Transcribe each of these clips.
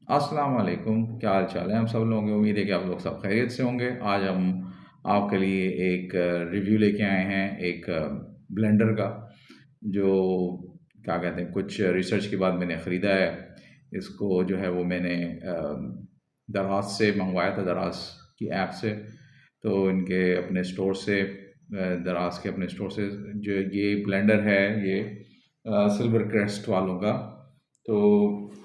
अस्सलाम वालेकुम, क्या हाल चाल है? हम सब लोगों की उम्मीद है कि आप लोग सब खैरियत से होंगे। आज हम आपके लिए एक रिव्यू लेके आए हैं एक ब्लेंडर का, जो क्या कहते हैं, कुछ रिसर्च के बाद मैंने ख़रीदा है। इसको जो है वो मैंने दराज़ से मंगवाया था, दराज़ की ऐप से। तो इनके अपने स्टोर से दराज़ के अपने स्टोर से जो ये ब्लेंडर है, ये सिल्वर क्रेस्ट वालों का। तो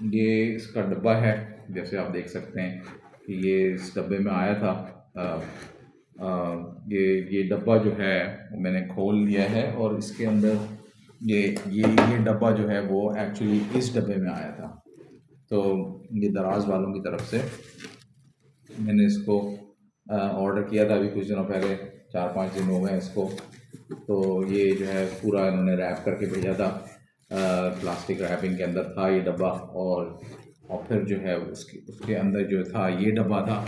ये इसका डब्बा है, जैसे आप देख सकते हैं कि ये इस डब्बे में आया था। अ, ये डब्बा जो है वो मैंने खोल लिया है, और इसके अंदर ये डब्बा जो है वो एक्चुअली इस डब्बे में आया था। तो ये दराज वालों की तरफ से मैंने इसको ऑर्डर किया था अभी कुछ दिनों पहले, 4-5 दिन हो गए इसको। तो ये जो है पूरा इन्होंने रैप करके भेजा था, प्लास्टिक रैपिंग के अंदर था ये डब्बा। और फिर जो है उसके उसके अंदर जो था ये डब्बा था,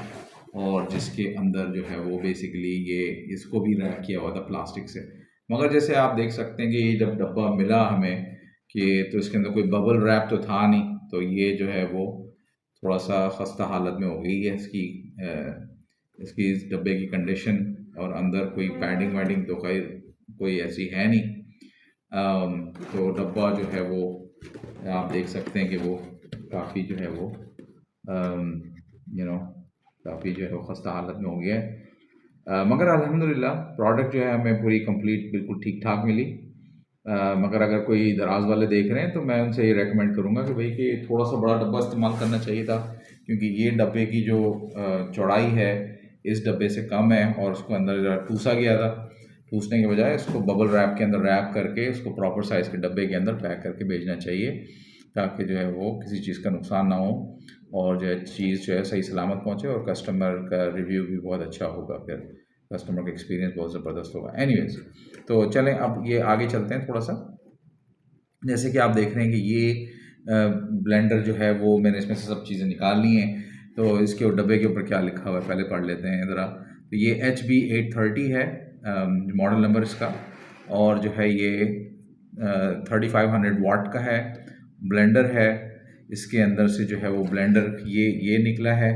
और जिसके अंदर जो है वो बेसिकली ये इसको भी रैप किया हुआ था प्लास्टिक से। मगर जैसे आप देख सकते हैं कि ये जब डब्बा मिला हमें कि तो इसके अंदर कोई बबल रैप तो था नहीं, तो ये जो है वो थोड़ा सा खस्ता हालत में हो गई है इसकी इस डब्बे की कंडीशन। और अंदर कोई पैडिंग वैडिंग तो कोई ऐसी है नहीं। तो डब्बा जो है वो आप देख सकते हैं कि वो काफ़ी जो है वो यू नो काफ़ी जो है वो खस्ता हालत में हो गया है। मगर अल्हम्दुलिल्लाह प्रोडक्ट जो है हमें पूरी कंप्लीट बिल्कुल ठीक ठाक मिली। मगर अगर कोई दराज वाले देख रहे हैं तो मैं उनसे ये रेकमेंड करूँगा कि भाई कि थोड़ा सा बड़ा डब्बा इस्तेमाल करना चाहिए था, क्योंकि ये डब्बे की जो चौड़ाई है इस डब्बे से कम है, और उसको अंदर ज़रा ठूसा गया था। ठूसने के बजाय इसको बबल रैप के अंदर रैप करके उसको प्रॉपर साइज़ के डब्बे के अंदर पैक करके भेजना चाहिए, ताकि जो है वो किसी चीज़ का नुकसान ना हो, और जो है चीज़ जो है सही सलामत पहुँचे, और कस्टमर का रिव्यू भी बहुत अच्छा होगा, फिर कस्टमर का एक्सपीरियंस बहुत ज़बरदस्त होगा। एनीवेज़, तो चलें अब ये आगे चलते हैं थोड़ा सा। जैसे कि आप देख रहे हैं कि ये ब्लेंडर जो है वो मैंने इसमें से सब चीज़ें निकाल ली हैं। तो इसके डब्बे के ऊपर क्या लिखा हुआ है पहले पढ़ लेते हैं ज़रा। तो ये HB830 है मॉडल नंबर इसका, और जो है ये 3500 वाट का है, ब्लेंडर है। इसके अंदर से जो है वो ब्लेंडर ये निकला है,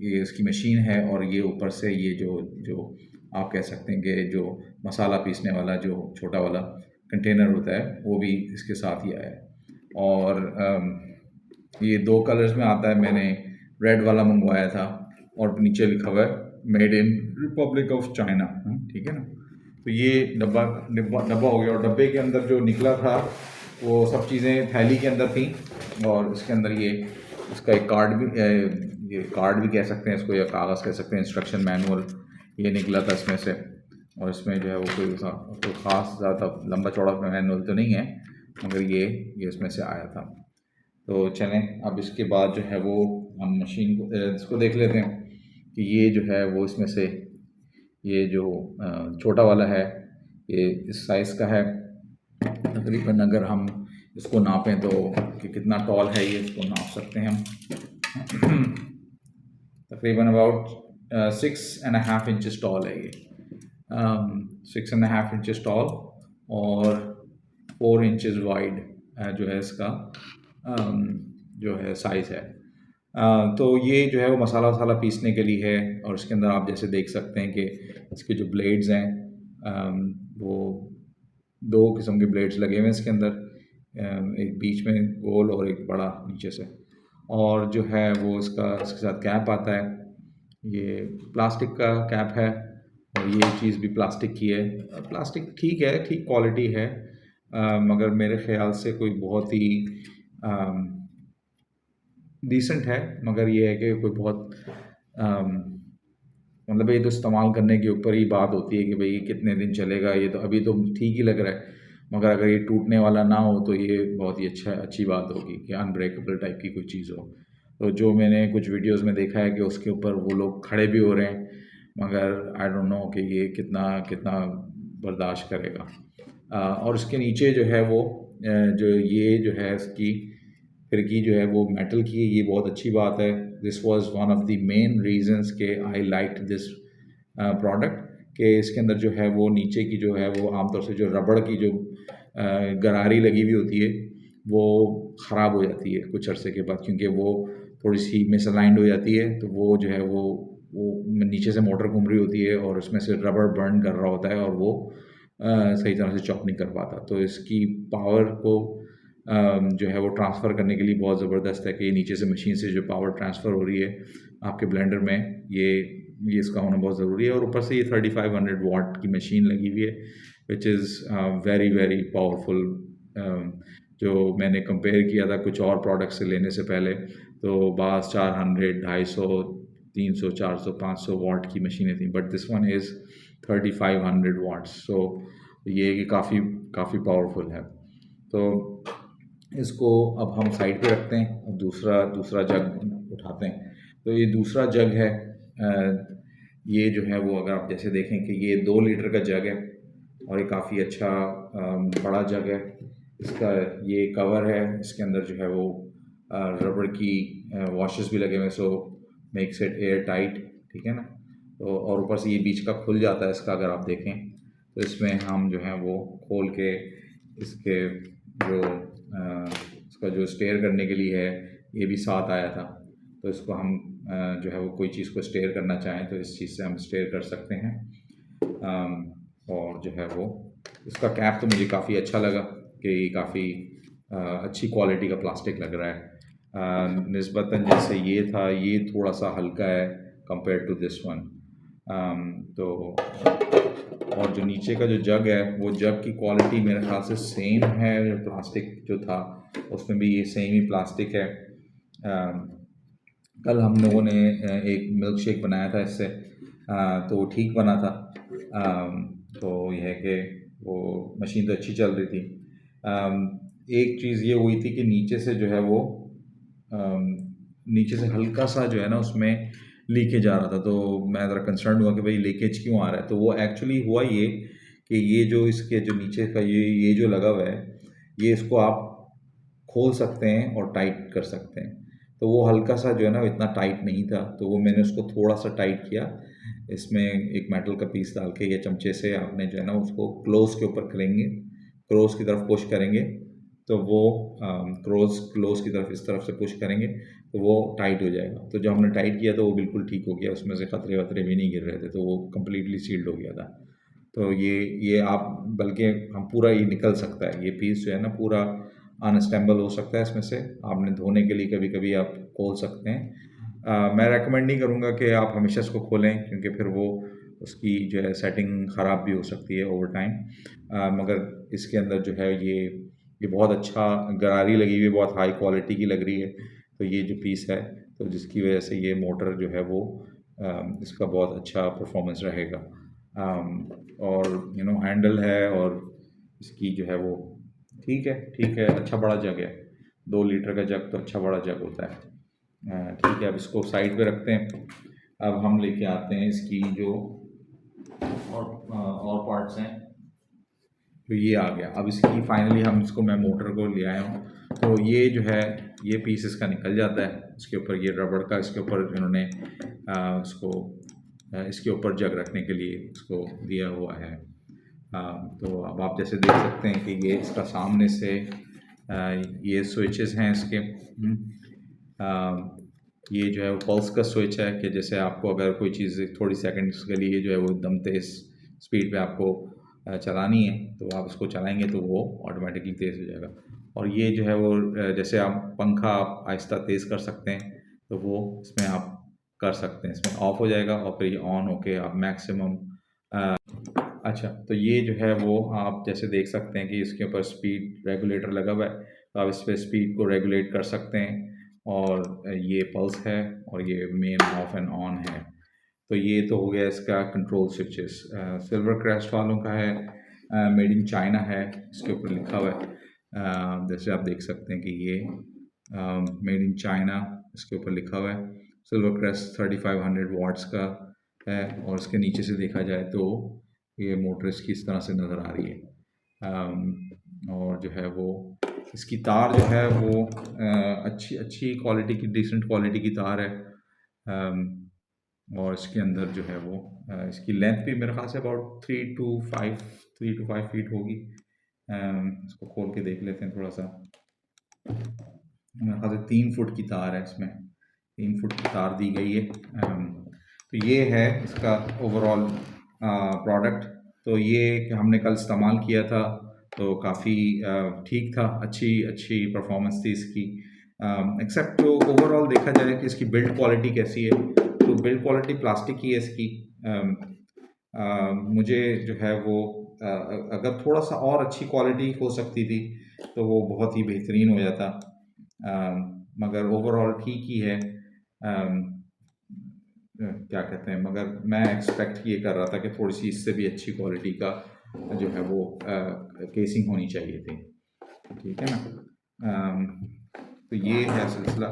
ये इसकी मशीन है, और ये ऊपर से ये जो जो आप कह सकते हैं कि जो मसाला पीसने वाला जो छोटा वाला कंटेनर होता है वो भी इसके साथ ही आया है। और ये 2 कलर्स में आता है। मैंने रेड वाला मंगवाया था, और नीचे लिखा हुआ है made in Republic of China. ठीक है ना। तो ये डब्बा डब्बा डब्बा हो गया, और डब्बे के अंदर जो निकला था वो सब चीज़ें थैली के अंदर थी। और इसके अंदर ये इसका एक कार्ड भी ये कार्ड भी कह सकते हैं इसको, या कागज़ कह सकते हैं, इंस्ट्रक्शन मैनुअल ये निकला था इसमें से। और इसमें जो है वो कोई ख़ास ज़्यादा लंबा चौड़ा मैनुअल तो नहीं है, मगर ये इसमें से आया था। तो चलें अब इसके बाद जो है वो हम मशीन को इसको देख लेते हैं कि ये जो है वो इसमें से ये जो छोटा वाला है ये इस साइज़ का है। तकरीबन अगर हम इसको नापें तो कि कितना टॉल है ये, इसको नाप सकते हैं हम। तकरीबन अबाउट 6.5 इंचज़ टॉल है ये, 6.5 इंचज़ टॉल, और 4 इंचज़ वाइड जो है इसका जो है साइज़ है। तो ये जो है वो मसाला वसाला पीसने के लिए है। और इसके अंदर आप जैसे देख सकते हैं कि इसके जो ब्लेड्स हैं वो 2 किस्म के ब्लेड्स लगे हुए हैं इसके अंदर, एक बीच में गोल और एक बड़ा नीचे से। और जो है वो इसके साथ कैप आता है, ये प्लास्टिक का कैप है, और ये चीज़ भी प्लास्टिक की है। प्लास्टिक ठीक है, ठीक क्वालिटी है, मगर मेरे ख़्याल से कोई बहुत ही डिसेंट है। मगर ये है कि कोई बहुत मतलब ये तो इस्तेमाल करने के ऊपर ही बात होती है कि भाई कितने दिन चलेगा। ये तो अभी तो ठीक ही लग रहा है, मगर अगर ये टूटने वाला ना हो तो ये बहुत ही अच्छी बात होगी कि अनब्रेकेबल टाइप की कोई चीज़ हो। तो जो मैंने कुछ वीडियोस में देखा है कि उसके ऊपर वो लोग खड़े भी हो रहे हैं, मगर आई डोंट नो कि ये कितना कितना बर्दाश्त करेगा। और उसके नीचे जो है वो जो ये जो है इसकी खिड़की जो है वो मेटल की है, ये बहुत अच्छी बात है। This was one of the main reasons के आई लाइक्ड दिस प्रोडक्ट, कि इसके अंदर जो है वो नीचे की जो है वो आमतौर से जो रबड़ की जो गरारी लगी हुई होती है वो ख़राब हो जाती है कुछ अरसे के बाद, क्योंकि वो थोड़ी सी मिसअलाइंड हो जाती है। तो वो जो है वो नीचे से मोटर घूम रही होती है और उसमें से रबर बर्न कर रहा होता है और वो सही तरह से चॉप नहीं कर पाता। तो इसकी पावर को जो है वो ट्रांसफ़र करने के लिए बहुत ज़बरदस्त है कि नीचे से मशीन से जो पावर ट्रांसफ़र हो रही है आपके ब्लेंडर में, ये इसका होना बहुत ज़रूरी है। और ऊपर से ये 3500 वाट की मशीन लगी हुई है, which is very very powerful. जो मैंने कंपेयर किया था कुछ और प्रोडक्ट से लेने से पहले, तो बाज़ 400, 250, 300, 400, 500 वाट की मशीनें थी, but this one is 3500 watts. So ये काफ़ी काफ़ी पावरफुल है। तो इसको अब हम साइड पे रखते हैं और दूसरा दूसरा जग उठाते हैं। तो ये दूसरा जग है, ये जो है वो अगर आप जैसे देखें कि ये 2 लीटर का जग है और ये काफ़ी अच्छा बड़ा जग है। इसका ये कवर है, इसके अंदर जो है वो रबड़ की वॉशेस भी लगे हुए हैं, सो मेक्स इट एयर टाइट, ठीक है ना। तो और ऊपर से ये बीच का खुल जाता है इसका, अगर आप देखें तो इसमें हम जो है वो खोल के इसके जो इसका जो स्टेयर करने के लिए है ये भी साथ आया था। तो इसको हम जो है वो कोई चीज़ को स्टेयर करना चाहें तो इस चीज़ से हम स्टेयर कर सकते हैं। और जो है वो इसका कैप तो मुझे काफ़ी अच्छा लगा कि काफ़ी अच्छी क्वालिटी का प्लास्टिक लग रहा है। निस्बतन जैसे ये था, ये थोड़ा सा हल्का है कंपेयर टू दिस वन। तो और जो नीचे का जो जग है वो जग की क्वालिटी मेरे ख्याल से सेम है, प्लास्टिक जो था उसमें भी ये सेम ही प्लास्टिक है। कल हम लोगों ने एक मिल्क शेक बनाया था इससे, तो वो ठीक बना था। तो यह है कि वो मशीन तो अच्छी चल रही थी। एक चीज़ ये हुई थी कि नीचे से जो है वो नीचे से हल्का सा जो है ना उसमें लीकेज आ रहा था। तो मैं ज़रा कंसर्न हुआ कि भाई लीकेज क्यों आ रहा है। तो वो एक्चुअली हुआ ये कि ये जो इसके जो नीचे का ये जो लगा हुआ है, ये इसको आप खोल सकते हैं और टाइट कर सकते हैं। तो वो हल्का सा जो है ना इतना टाइट नहीं था, तो वो मैंने उसको थोड़ा सा टाइट किया। इसमें एक मेटल का पीस डाल के या चमचे से आपने जो है ना उसको क्लोज़ के ऊपर करेंगे, क्लोज़ की तरफ पुश करेंगे तो वो क्लोज़ की तरफ इस तरफ से पुश करेंगे तो वो टाइट हो जाएगा। तो जब हमने टाइट किया तो वो बिल्कुल ठीक हो गया, उसमें से खतरे-वतरे भी नहीं गिर रहे थे, तो वो कंप्लीटली सील्ड हो गया था। तो ये आप बल्कि हम पूरा ये निकल सकता है, ये पीस जो है ना पूरा अनअसेंबल हो सकता है इसमें से। आपने धोने के लिए कभी-कभी आप खोल सकते हैं। मैं रेकमेंड नहीं करूँगा कि आप हमेशा इसको खोलें, क्योंकि फिर वो उसकी जो है सेटिंग ख़राब भी हो सकती है ओवर टाइम। मगर इसके अंदर जो है ये बहुत अच्छा गरारी लगी हुई है, बहुत हाई क्वालिटी की लग रही है। तो ये जो पीस है तो जिसकी वजह से ये मोटर जो है वो इसका बहुत अच्छा परफॉर्मेंस रहेगा। और हैंडल है और इसकी जो है वो ठीक है, अच्छा बड़ा जग है। 2 लीटर का जग तो अच्छा बड़ा जग होता है। ठीक है, अब इसको साइड पे रखते हैं। अब हम लेके आते हैं इसकी जो और पार्ट्स हैं। तो ये आ गया। अब इसकी फाइनली हम इसको मैं मोटर को ले आया हूँ। तो ये जो है ये पीस इसका निकल जाता है। इसके ऊपर ये रबड़ का इसके ऊपर इन्होंने इसके ऊपर जग रखने के लिए इसको दिया हुआ है। तो अब आप जैसे देख सकते हैं कि ये इसका सामने से ये स्विचेस हैं इसके। ये जो है वो पल्स का स्विच है कि जैसे आपको अगर कोई चीज़ थोड़ी सेकंड्स के लिए जो है वो एकदम तेज़ स्पीड पे आपको चलानी है तो आप इसको चलाएंगे तो वो ऑटोमेटिकली तेज़ हो जाएगा। और ये जो है वो जैसे आप पंखा आप आहिस्ता तेज़ कर सकते हैं तो वो इसमें आप कर सकते हैं। इसमें ऑफ हो जाएगा और फिर ये ऑन होके आप मैक्सिमम अच्छा, तो ये जो है वो आप जैसे देख सकते हैं कि इसके ऊपर स्पीड रेगुलेटर लगा हुआ है, तो आप इस पे स्पीड को रेगुलेट कर सकते हैं। और ये पल्स है और ये मेन ऑफ एंड ऑन है। तो ये तो हो गया इसका कंट्रोल स्विचेस। सिल्वर क्रेस्ट वालों का है, मेड इन चाइना है, इसके ऊपर लिखा हुआ है। जैसे आप देख सकते हैं कि ये मेड इन चाइना इसके ऊपर लिखा हुआ है। सिल्वर क्रेस्ट 3500 वाट्स का है और इसके नीचे से देखा जाए तो ये मोटर इसकी इस तरह से नज़र आ रही है। और जो है वो इसकी तार जो है वो अच्छी क्वालिटी की डिसेंट क्वालिटी की तार है। और इसके अंदर जो है वो इसकी लेंथ भी मेरे ख्याल से अबाउट 3 to 5 फीट होगी। इसको खोल के देख लेते हैं थोड़ा सा। मेरे ख्याल से 3 फुट की तार है इसमें, 3 फुट की तार दी गई है। तो ये है इसका ओवरऑल प्रोडक्ट। तो ये कि हमने कल इस्तेमाल किया था तो काफ़ी ठीक था, अच्छी अच्छी परफॉर्मेंस थी इसकी। एक्सेप्ट तो ओवरऑल देखा जाए कि इसकी बिल्ड क्वालिटी कैसी है, तो बिल्ड क्वालिटी प्लास्टिक की है इसकी। मुझे जो है वो अगर थोड़ा सा और अच्छी क्वालिटी हो सकती थी तो वो बहुत ही बेहतरीन हो जाता। मगर ओवरऑल ठीक ही है। क्या कहते हैं, मगर मैं एक्सपेक्ट ये कर रहा था कि थोड़ी सी इससे भी अच्छी क्वालिटी का जो है वो केसिंग होनी चाहिए थी। ठीक है ना। तो ये है सिलसिला।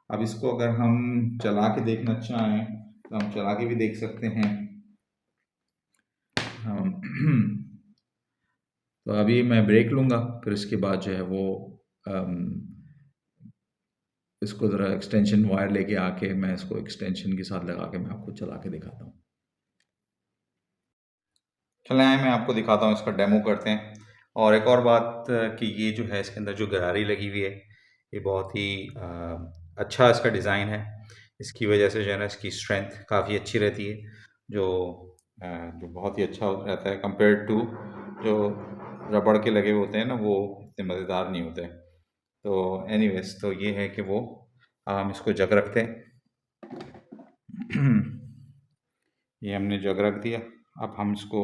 अब इसको अगर हम चला के देखना चाहें तो हम चला के भी देख सकते हैं। तो अभी मैं ब्रेक लूँगा, फिर इसके बाद जो है वो इसको ज़रा एक्सटेंशन वायर लेके आके मैं इसको एक्सटेंशन के साथ लगा के मैं आपको चला के दिखाता हूँ। चलें आए मैं आपको दिखाता हूँ, इसका डेमो करते हैं। और एक और बात कि ये जो है इसके अंदर जो गरारी लगी हुई है ये बहुत ही अच्छा इसका डिज़ाइन है। इसकी वजह से जो है ना इसकी स्ट्रेंथ काफ़ी अच्छी रहती है, जो बहुत ही अच्छा रहता है कंपेयर्ड टू जो रबड़ के लगे हुए होते हैं ना, वो इतने मज़ेदार नहीं होते। तो एनीवेज तो ये है कि वो हम इसको जग रखते हैं। ये हमने जग रख दिया। अब हम इसको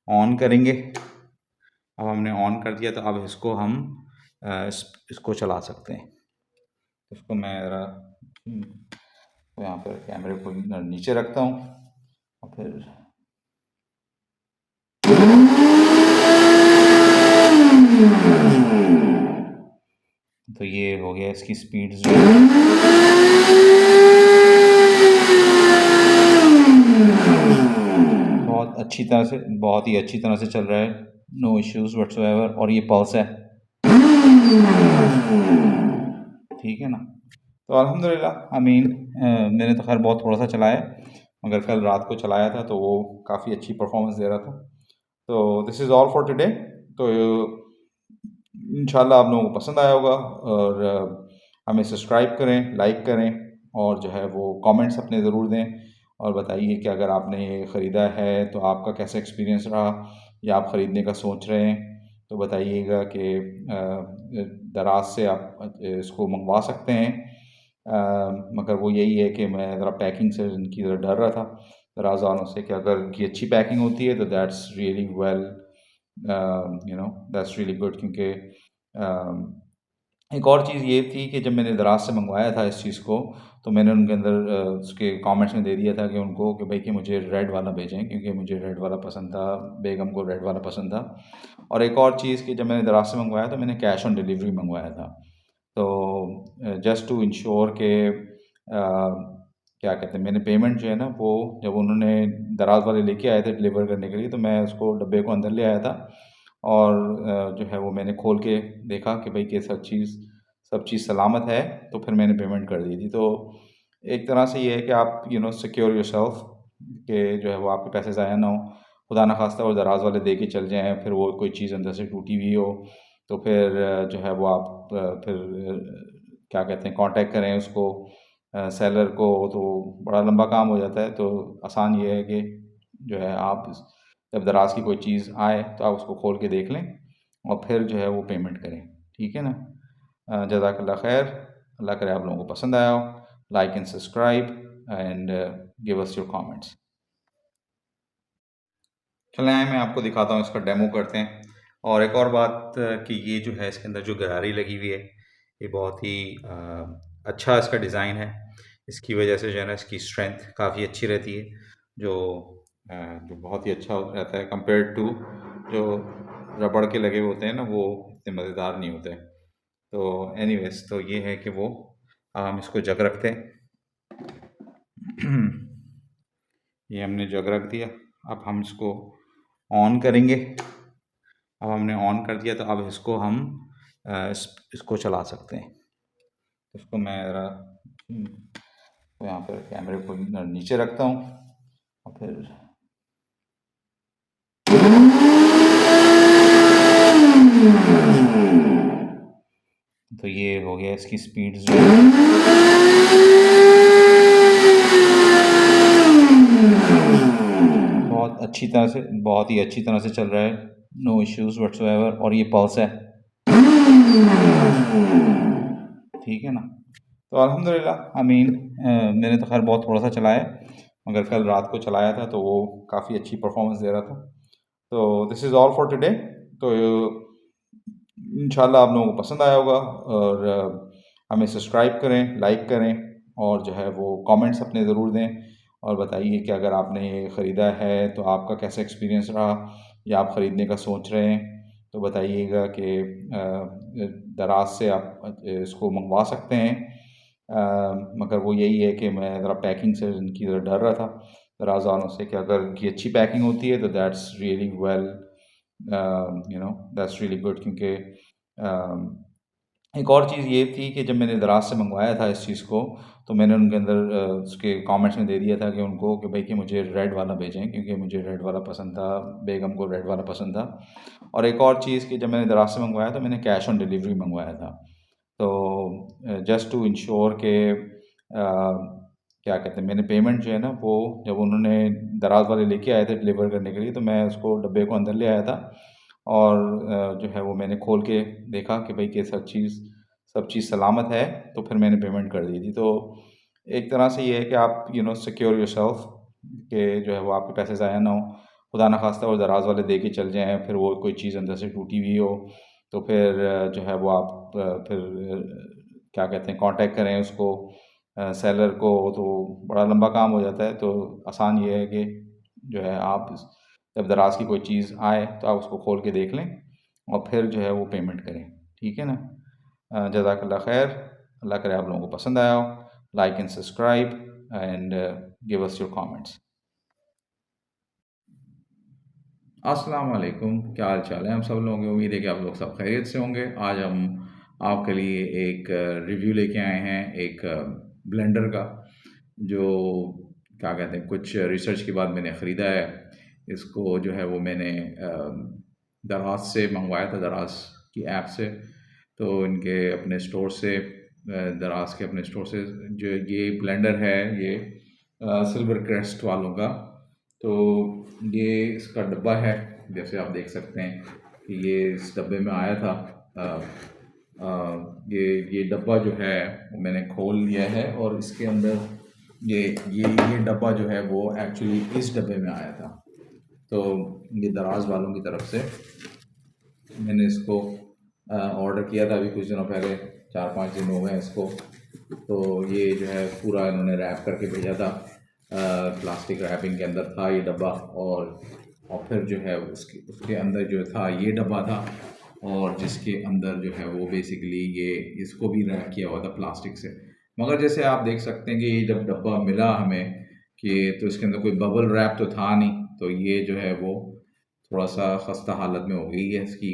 ऑन करेंगे। अब हमने ऑन कर दिया तो अब इसको हम इसको चला सकते हैं। इसको मैं ज़रा तो यहाँ पर कैमरे को नीचे रखता हूँ और फिर तो ये हो गया इसकी स्पीड जो बहुत अच्छी तरह से, बहुत ही अच्छी तरह से चल रहा है, नो इश्यूज़ व्हाटसोएवर। और ये पल्स है, ठीक है ना। तो अल्हम्दुलिल्लाह मैंने तो खैर बहुत थोड़ा सा चलाया है, मगर कल रात को चलाया था तो वो काफ़ी अच्छी परफॉर्मेंस दे रहा था। तो this is all for today. तो इंशाल्लाह आप लोगों को पसंद आया होगा और हमें सब्सक्राइब करें, लाइक करें और जो है वो कमेंट्स अपने ज़रूर दें और बताइए कि अगर आपने ये ख़रीदा है तो आपका कैसा एक्सपीरियंस रहा या आप ख़रीदने का सोच रहे हैं तो बताइएगा कि दराज से आप इसको मंगवा सकते हैं। मगर वो यही है कि मैं ज़रा पैकिंग से इनकी ज़रा डर रहा था दराज वालों से कि अगर इनकी अच्छी पैकिंग होती है तो that's really well, that's really good. क्योंकि एक और चीज़ ये थी कि जब मैंने दराज से मंगवाया था इस चीज़ को तो मैंने उनके अंदर उसके कमेंट्स में दे दिया था कि उनको कि भाई कि मुझे रेड वाला भेजें, क्योंकि मुझे रेड वाला पसंद था, बेगम को रेड वाला पसंद था। और एक और चीज़ कि जब मैंने दराज से मंगवाया तो मैंने कैश ऑन डिलीवरी मंगवाया था। तो जस्ट टू इंश्योर के क्या कहते हैं, मैंने पेमेंट जो है ना वो जब उन्होंने दराज वाले लेके आए थे डिलीवर करने के लिए तो मैं उसको डब्बे को अंदर ले आया था और जो है वो मैंने खोल के देखा कि भाई कि सब चीज़ सलामत है, तो फिर मैंने पेमेंट कर दी थी। तो एक तरह से ये है कि आप सिक्योर योरसेल्फ कि जो है वो आपके पैसे ज़ाया ना हो, खुदा न खास्ता वो दराज वाले दे के चल जाएँ, फिर वो कोई चीज़ अंदर से टूटी हुई हो तो फिर जो है वो आप फिर क्या कहते हैं कांटेक्ट करें उसको सेलर को, तो बड़ा लंबा काम हो जाता है। तो आसान ये है कि जो है आप जब दराज की कोई चीज़ आए तो आप उसको खोल के देख लें और फिर जो है वो पेमेंट करें, ठीक है ना। जज़ाकल्लाह खैर, अल्लाह करे आप लोगों को पसंद आया हो। Like and subscribe and give us your comments. चलें आए मैं आपको दिखाता हूँ, इसका डेमो करते हैं। और एक और बात कि ये जो है इसके अंदर जो गरारी लगी हुई है ये बहुत ही अच्छा इसका डिज़ाइन है। इसकी वजह से जो है ना इसकी स्ट्रेंथ काफ़ी अच्छी रहती है, जो बहुत ही अच्छा रहता है कंपेयर्ड टू जो रबड़ के लगे हुए होते हैं ना, वो इतने मज़ेदार नहीं होते। तो एनीवेज तो ये है कि वो हम इसको जग रखते हैं। ये हमने जग रख दिया। अब हम इसको ऑन करेंगे। अब हमने ऑन कर दिया तो अब इसको हम इसको चला सकते हैं। इसको मैं ज़रा तो यहाँ पर कैमरे को नीचे रखता हूँ और फिर तो ये हो गया इसकी स्पीड्स जो है। बहुत अच्छी तरह से, बहुत ही अच्छी तरह से चल रहा है, नो इश्यूज़ व्हाट्सोएवर। और ये पल्स है, ठीक है ना। तो अल्हम्दुलिल्लाह, आई मीन मैंने तो खैर बहुत थोड़ा सा चलाया, मगर कल रात को चलाया था तो वो काफ़ी अच्छी परफॉर्मेंस दे रहा था। तो this is all for today. तो इंशाल्लाह आप लोगों को पसंद आया होगा, और हमें सब्सक्राइब करें, लाइक करें, और जो है वो कमेंट्स अपने ज़रूर दें, और बताइए कि अगर आपने ये ख़रीदा है तो आपका कैसा एक्सपीरियंस रहा, या आप ख़रीदने का सोच रहे हैं तो बताइएगा कि दराज से आप इसको मंगवा सकते हैं। मगर वो यही है कि मैं ज़रा पैकिंग से इनकी ज़रा डर रहा था दराज वालों से, कि अगर इनकी अच्छी पैकिंग होती है तो that's really well, that's really good. क्योंकि एक और चीज़ ये थी कि जब मैंने दराज से मंगवाया था इस चीज़ को, तो मैंने उनके अंदर उसके कमेंट्स में दे दिया था कि उनको, कि भाई कि मुझे रेड वाला भेजें, क्योंकि मुझे रेड वाला पसंद था, बेगम को रेड वाला पसंद था। और एक और चीज़ कि जब मैंने दराज से मंगवाया तो मैंने कैश ऑन डिलीवरी मंगवाया था। तो जस्ट टू इंश्योर के क्या कहते हैं, मैंने पेमेंट जो है ना, वो जब उन्होंने दराज वाले लेके आए थे डिलीवर करने के लिए, तो मैं उसको डब्बे को अंदर ले आया था, और जो है वो मैंने खोल के देखा कि भाई कि सब चीज़ सलामत है, तो फिर मैंने पेमेंट कर दी थी। तो एक तरह से ये है कि आप सिक्योर योरसेल्फ, कि जो है वो आपके पैसे ज़ाया ना हो, खुदा ना खास्ता वो दराज वाले दे के चल जाएँ, फिर वो कोई चीज़ अंदर से टूटी हुई हो, तो फिर जो है वो आप फिर क्या कहते हैं, कांटेक्ट करें उसको, सेलर को, तो बड़ा लंबा काम हो जाता है। तो आसान ये है कि जो है आप जब दराज की कोई चीज़ आए तो आप उसको खोल के देख लें, और फिर जो है वो पेमेंट करें, ठीक है ना। जज़ाकल्लाह खैर, अल्लाह करे आप लोगों को पसंद आया हो। Like and subscribe, and give us your comments. अस्सलाम वालेकुम, क्या हाल चाल है हम सब लोगों की। उम्मीद है कि आप लोग सब खैरियत से होंगे। आज हम आपके लिए एक रिव्यू लेके आए हैं, एक ब्लेंडर का, जो क्या कहते हैं, कुछ रिसर्च के बाद मैंने ख़रीदा है। इसको जो है वो मैंने दराज से मंगवाया था, दराज की ऐप से। तो इनके अपने स्टोर से, दराज के अपने स्टोर से, जो ये ब्लेंडर है, ये सिल्वर क्रेस्ट वालों का। तो ये इसका डब्बा है, जैसे आप देख सकते हैं कि ये इस डब्बे में आया था। अ, ये डब्बा जो है वो मैंने खोल लिया है, और इसके अंदर ये डब्बा जो है वो एक्चुअली इस डब्बे में आया था। तो ये दराज वालों की तरफ से मैंने इसको ऑर्डर किया था अभी कुछ दिनों पहले, 4-5 दिन हो गए इसको। तो ये जो है पूरा इन्होंने रैप करके भेजा था, प्लास्टिक रैपिंग के अंदर था ये डब्बा। और फिर जो है उसके उसके अंदर जो था ये डब्बा था, और जिसके अंदर जो है वो बेसिकली ये इसको भी रैप किया हुआ था प्लास्टिक से। मगर जैसे आप देख सकते हैं कि ये जब डब्बा मिला हमें, कि तो इसके अंदर कोई बबल रैप तो था नहीं, तो ये जो है वो थोड़ा सा खस्ता हालत में हो गई है इसकी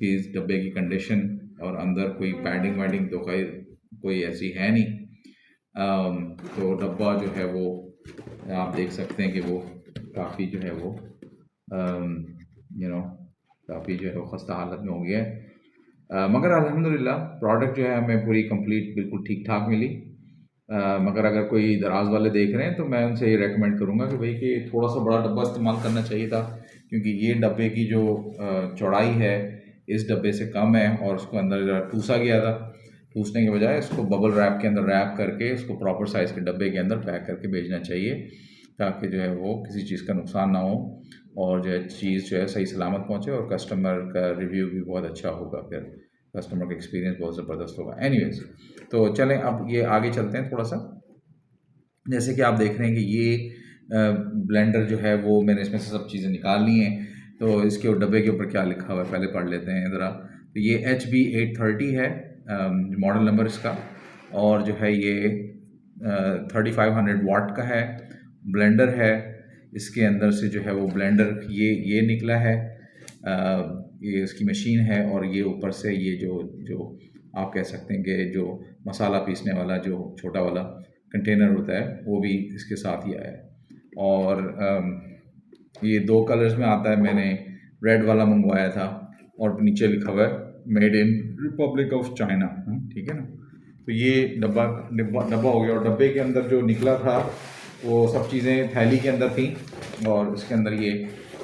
इस डब्बे की कंडीशन। और अंदर कोई पैडिंग वैडिंग तो कोई ऐसी है नहीं। तो डब्बा जो है वो आप देख सकते हैं कि वो काफ़ी जो है वो यू नो काफ़ी जो है वो खस्ता हालत में हो गया है। मगर अल्हम्दुलिल्लाह प्रोडक्ट जो है हमें पूरी कंप्लीट बिल्कुल ठीक ठाक मिली। मगर अगर कोई दराज वाले देख रहे हैं तो मैं उनसे ये रेकमेंड करूँगा कि भाई कि थोड़ा सा बड़ा डब्बा इस्तेमाल करना चाहिए था, क्योंकि ये डब्बे की जो चौड़ाई है इस डब्बे से कम है, और उसको अंदर ठूसा गया था। ठूसने के बजाय इसको बबल रैप के अंदर रैप करके उसको प्रॉपर साइज़ के डब्बे के अंदर पैक करके भेजना चाहिए, ताकि जो है वो किसी चीज़ का नुकसान ना हो, और जो है चीज़ जो है सही सलामत पहुँचे, और कस्टमर का रिव्यू भी बहुत अच्छा होगा, फिर कस्टमर का एक्सपीरियंस बहुत ज़बरदस्त होगा। एनीवेज़, तो चलें अब ये आगे चलते हैं थोड़ा सा। जैसे कि आप देख रहे हैं कि ये ब्लेंडर जो है वो मैंने इसमें से सब चीज़ें निकाल ली हैं। तो इसके डब्बे के ऊपर क्या लिखा हुआ है पहले पढ़ लेते हैं ज़रा। तो ये HB830 है मॉडल नंबर इसका, और जो है ये 3500 वाट का है, ब्लेंडर है। इसके अंदर से जो है वो ब्लेंडर ये निकला है, ये इसकी मशीन है, और ये ऊपर से ये जो जो आप कह सकते हैं कि जो मसाला पीसने वाला जो छोटा वाला कंटेनर होता है वो भी इसके साथ ही आया है। और ये 2 कलर्स में आता है। मैंने रेड वाला मंगवाया था, और नीचे लिखा हुआ है made in Republic of China, ठीक है ना। तो ये डब्बा डब्बा डब्बा हो गया, और डब्बे के अंदर जो निकला था वो सब चीज़ें थैली के अंदर थी, और इसके अंदर ये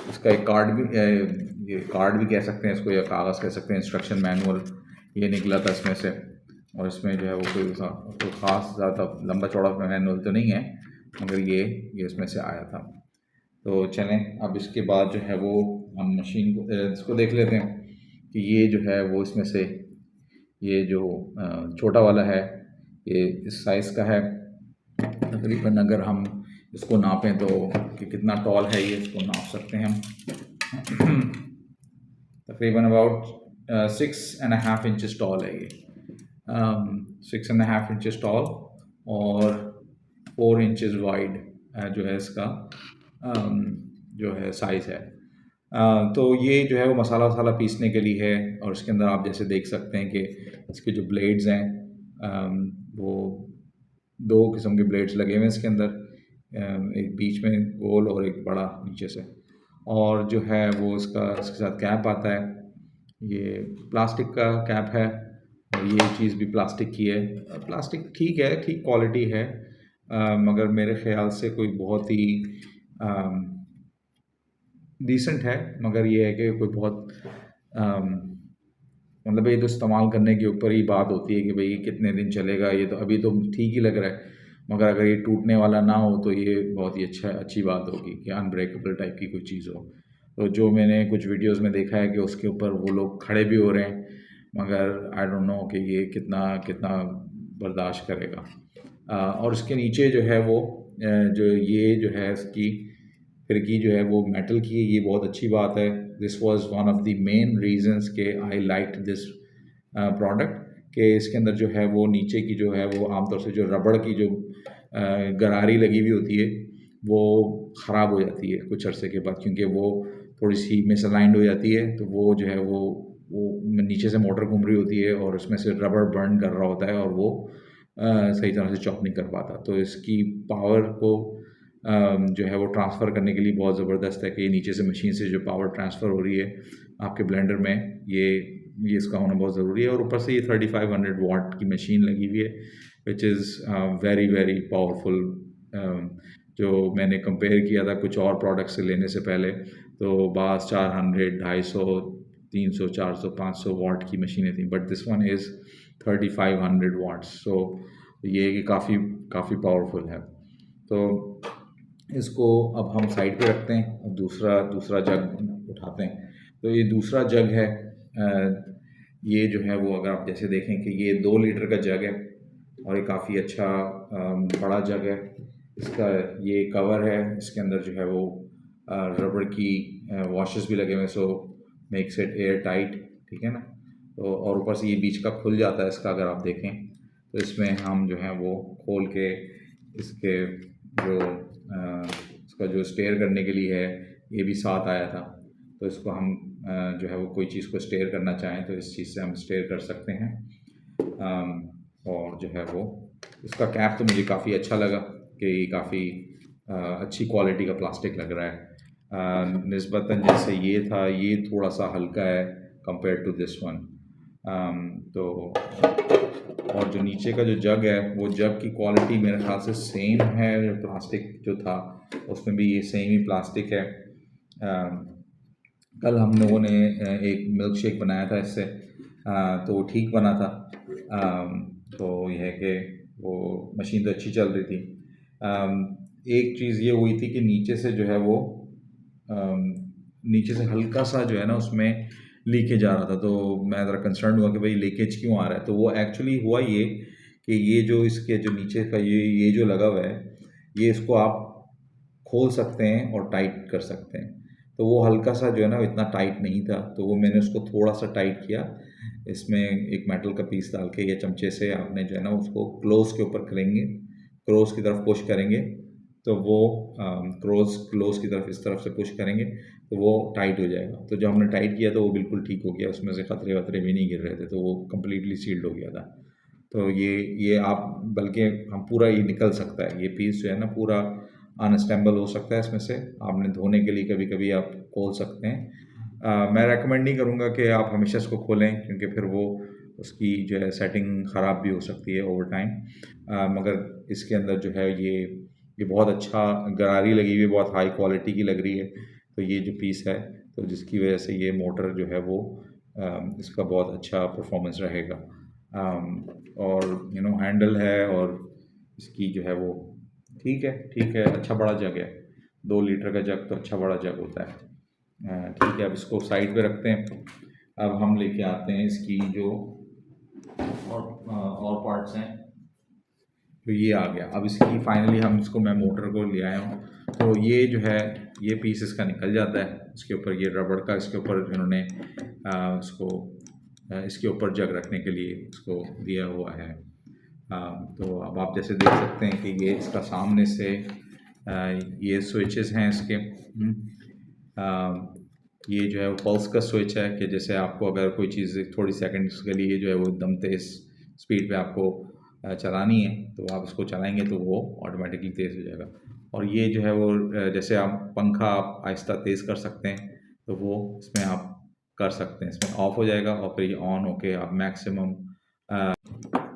इसका एक कार्ड भी, ये कार्ड भी कह सकते हैं इसको, या कागज़ कह सकते हैं, इंस्ट्रक्शन मैनुअल ये निकला था इसमें से। और इसमें जो है वो कोई ख़ास ज़्यादा लंबा चौड़ा मैनुअल तो नहीं है, मगर ये इसमें से आया था। तो चलें अब इसके बाद जो है वो हम मशीन को इसको देख लेते हैं कि ये जो है वो इसमें से ये जो छोटा वाला है ये इस साइज़ का है। तकरीबन अगर हम इसको नापें तो कि कितना टॉल है ये, इसको नाप सकते हैं हम। तकरीबन अबाउट 6.5 इंचज़ टॉल है ये, 6.5 इंचज़ टॉल और 4 इंचज़ वाइड जो है इसका जो है साइज़ है। तो ये जो है वो मसाला वसाला पीसने के लिए है, और इसके अंदर आप जैसे देख सकते हैं कि इसके जो ब्लेड्स हैं वो 2 किस्म के ब्लेड्स लगे हुए हैं इसके अंदर, एक बीच में गोल और एक बड़ा नीचे से। और जो है वो इसके साथ कैप आता है, ये प्लास्टिक का कैप है, और ये चीज़ भी प्लास्टिक की है। प्लास्टिक ठीक है, ठीक क्वालिटी है, मगर मेरे ख़्याल से कोई बहुत ही डिसेंट है, मगर ये है कि कोई बहुत मतलब ये तो इस्तेमाल करने के ऊपर ही बात होती है कि भाई ये कितने दिन चलेगा। ये तो अभी तो ठीक ही लग रहा है, मगर अगर ये टूटने वाला ना हो तो ये बहुत ही अच्छी बात होगी कि अनब्रेकेबल टाइप की कोई चीज़ हो। तो जो मैंने कुछ वीडियोस में देखा है कि उसके ऊपर वो लोग खड़े भी हो रहे हैं, मगर आई डोंट नो कि ये कितना बर्दाश्त करेगा। और इसके नीचे जो है वो जो ये जो है इसकी खिड़की जो है वो मेटल की है, ये बहुत अच्छी बात है। This was one of the main reasons के आई लाइक्ड दिस प्रोडक्ट, कि इसके अंदर जो है वो नीचे की जो है वो आमतौर से जो रबड़ की जो गरारी लगी हुई होती है वो ख़राब हो जाती है कुछ अरसे के बाद, क्योंकि वो थोड़ी सी मिसअलाइंड हो जाती है। तो वो जो है वो नीचे से मोटर घूम रही होती है और उसमें से रबड़ बर्न कर रहा होता है, और वो सही तरह से चॉप नहीं कर पाता। तो इसकी पावर को जो है वो ट्रांसफ़र करने के लिए बहुत ज़बरदस्त है कि ये नीचे से मशीन से जो पावर ट्रांसफ़र हो रही है आपके ब्लेंडर में, ये इसका होना बहुत ज़रूरी है। और ऊपर से ये 3500 वाट की मशीन लगी हुई है, which is very very powerful. जो मैंने कंपेयर किया था कुछ और प्रोडक्ट से लेने से पहले, तो बास 400, 250, 300, 400, 500 वाट की मशीनें थी, but this one is 3500 watts. So ये कि काफ़ी पावरफुल है। तो इसको अब हम साइड पे रखते हैं और दूसरा जग उठाते हैं। तो ये दूसरा जग है, ये जो है वो अगर आप जैसे देखें कि ये 2 लीटर का जग है, और ये काफ़ी अच्छा बड़ा जग है। इसका ये कवर है, इसके अंदर जो है वो रबड़ की वॉशेस भी लगे हुए हैं, सो मेक्स इट एयर टाइट, ठीक है ना। तो और ऊपर से ये बीच का खुल जाता है इसका, अगर आप देखें तो इसमें हम जो है वो खोल के इसके जो इसका जो स्टेयर करने के लिए है ये भी साथ आया था। तो इसको हम जो है वो कोई चीज़ को स्टेयर करना चाहें तो इस चीज़ से हम स्टेयर कर सकते हैं। और जो है वो इसका कैप तो मुझे काफ़ी अच्छा लगा कि काफ़ी अच्छी क्वालिटी का प्लास्टिक लग रहा है। निस्बतन जैसे ये था, ये थोड़ा सा हल्का है कंपेयर टू दिस वन। तो और जो नीचे का जो जग है वो जग की क्वालिटी मेरे ख्याल से सेम है, प्लास्टिक जो था उसमें भी ये सेम ही प्लास्टिक है। कल हम लोगों ने एक मिल्क शेक बनाया था इससे, तो वो ठीक बना था। तो यह है कि वो मशीन तो अच्छी चल रही थी। एक चीज़ ये हुई थी कि नीचे से जो है वो नीचे से हल्का सा जो है ना उसमें लीकेज आ रहा था, तो मैं ज़रा कंसर्न हुआ कि भाई लीकेज क्यों आ रहा है। तो वो एक्चुअली हुआ ये कि ये जो इसके जो नीचे का ये जो लगा हुआ है, ये इसको आप खोल सकते हैं और टाइट कर सकते हैं। तो वो हल्का सा जो है ना इतना टाइट नहीं था, तो वो मैंने उसको थोड़ा सा टाइट किया। इसमें एक मेटल का पीस डाल के या चमचे से आपने जो है ना उसको क्लोज़ के ऊपर करेंगे, क्लोज़ की तरफ पुश करेंगे तो वो क्लोज़ की तरफ इस तरफ से पुश करेंगे तो वो टाइट हो जाएगा। तो जब हमने टाइट किया तो वो बिल्कुल ठीक हो गया, उसमें से खतरे वतरे भी नहीं गिर रहे थे, तो वो कम्प्लीटली सील्ड हो गया था। तो ये आप बल्कि हम पूरा ये निकल सकता है, ये पीस जो है ना पूरा अनअसेंबल हो सकता है इसमें से। आपने धोने के लिए कभी कभी आप खोल सकते हैं, मैं रेकमेंड नहीं करूँगा कि आप हमेशा इसको खोलें, क्योंकि फिर वो उसकी जो है सेटिंग ख़राब भी हो सकती है ओवर टाइम। मगर इसके अंदर जो है ये बहुत अच्छा गरारी लगी हुई है, बहुत हाई क्वालिटी की लग रही है। तो ये जो पीस है, तो जिसकी वजह से ये मोटर जो है वो इसका बहुत अच्छा परफॉर्मेंस रहेगा। और हैंडल है, और इसकी जो है वो ठीक है, अच्छा बड़ा जग है। 2 लीटर का जग तो अच्छा बड़ा जग होता है। ठीक है, अब इसको साइड पे रखते हैं। अब हम लेके आते हैं इसकी जो और पार्ट्स हैं। तो ये आ गया। अब इसकी फाइनली हम इसको, मैं मोटर को ले आया हूँ। तो ये जो है, ये पीस इसका निकल जाता है। इसके ऊपर ये रबड़ का, इसके ऊपर इन्होंने इसको इसके ऊपर जग रखने के लिए इसको दिया हुआ है। तो अब आप जैसे देख सकते हैं कि ये इसका सामने से ये स्विचेस हैं इसके। ये जो है वो पल्स का स्विच है, कि जैसे आपको अगर कोई चीज़ थोड़ी सेकंड्स के लिए जो है वो एकदम तेज़ स्पीड पे आपको चलानी है, तो आप इसको चलाएंगे तो वो ऑटोमेटिकली तेज़ हो जाएगा। और ये जो है वो जैसे आप पंखा आप आहिस्ता तेज़ कर सकते हैं, तो वो इसमें आप कर सकते हैं। इसमें ऑफ हो जाएगा और फिर ये ऑन होके आप मैक्सिमम।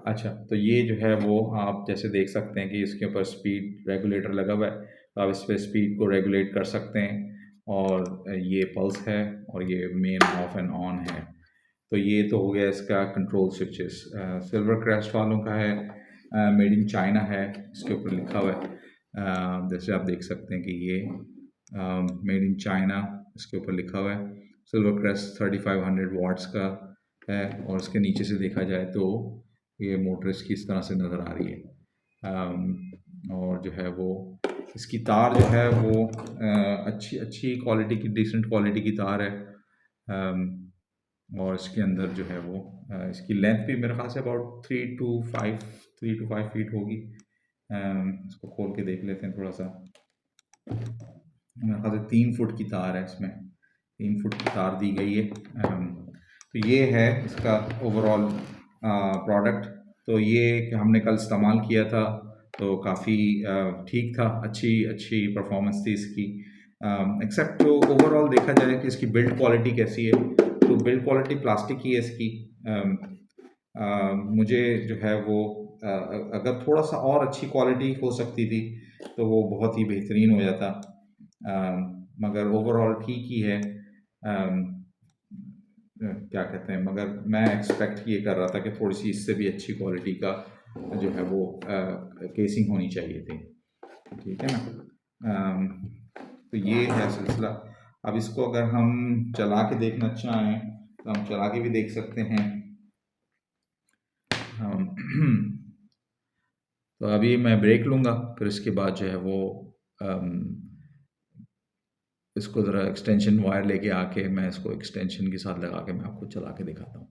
अच्छा, तो ये जो है वो आप जैसे देख सकते हैं कि इसके ऊपर स्पीड रेगुलेटर लगा हुआ है, तो आप इस पे स्पीड को रेगुलेट कर सकते हैं। और ये पल्स है, और ये मेन ऑफ एंड ऑन है। तो ये तो हो गया इसका कंट्रोल स्विचेस। सिल्वर क्रेस्ट वालों का है, मेड इन चाइना है, इसके ऊपर लिखा हुआ है। जैसे आप देख सकते हैं कि ये मेड इन चाइना इसके ऊपर लिखा हुआ है। सिल्वर क्रेस्ट 3500 वाट्स का है, और इसके नीचे से देखा जाए तो ये मोटर इसकी इस तरह से नज़र आ रही है। और जो है वो इसकी तार जो है वो अच्छी अच्छी क्वालिटी की, डिसेंट क्वालिटी की तार है। और इसके अंदर जो है वो इसकी लेंथ भी मेरे ख्याल से अबाउट 3 to 5 फीट होगी। इसको खोल के देख लेते हैं थोड़ा सा। मेरे ख्याल से 3 फुट की तार है इसमें, 3 फुट की तार दी गई है। तो ये है इसका ओवरऑल प्रोडक्ट। तो ये कि हमने कल इस्तेमाल किया था, तो काफ़ी ठीक था, अच्छी अच्छी परफॉर्मेंस थी इसकी। एक्सेप्ट तो ओवरऑल देखा जाए कि इसकी बिल्ड क्वालिटी कैसी है, तो बिल्ड क्वालिटी प्लास्टिक की है इसकी। मुझे जो है वो अगर थोड़ा सा और अच्छी क्वालिटी हो सकती थी तो वो बहुत ही बेहतरीन हो जाता। मगर ओवरऑल ठीक ही है। क्या कहते हैं, मगर मैं एक्सपेक्ट ये कर रहा था कि थोड़ी सी इससे भी अच्छी क्वालिटी का जो है वो केसिंग होनी चाहिए थी। ठीक है ना। तो ये है सिलसिला। अब इसको अगर हम चला के देखना चाहें तो हम चला के भी देख सकते हैं। तो अभी मैं ब्रेक लूँगा, फिर इसके बाद जो है वो इसको ज़रा एक्सटेंशन वायर लेके आके मैं इसको एक्सटेंशन के साथ लगा के मैं आपको चला के दिखाता हूँ।